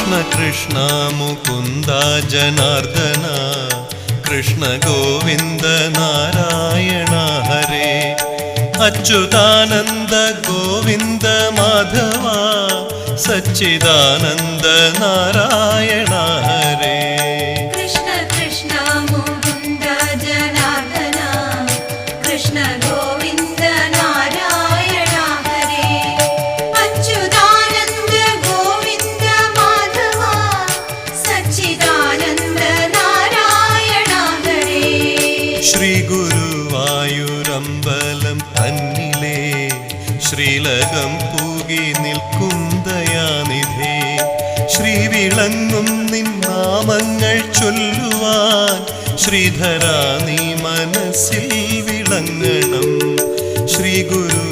कृष्ण कृष्ण मुकुन्द जनार्दन कृष्ण गोविन्द नारायण हरे अच्युतानन्द गोविन्द माधव सच्चिदानन्द नारायण हरे कृष्ण कृष्ण मुकुन्द जनार्दन कृष्ण गोविन्द नारायण हरे अच्युतानन्द गोविन्द माधव सच्चिदानन्द नारायण हरे श्री गुरुवायूरമ്പലം തന്നിലേ ശ്രീലകം പൂകി നിൽക്കും ദയാനിധേ ശ്രീവിളങ്ങും നിൻ നാമങ്ങൾ ചൊല്ലുവാൻ ശ്രീധരാ നീ മനസ്സിൽ വിളങ്ങണം ശ്രീ ഗുരു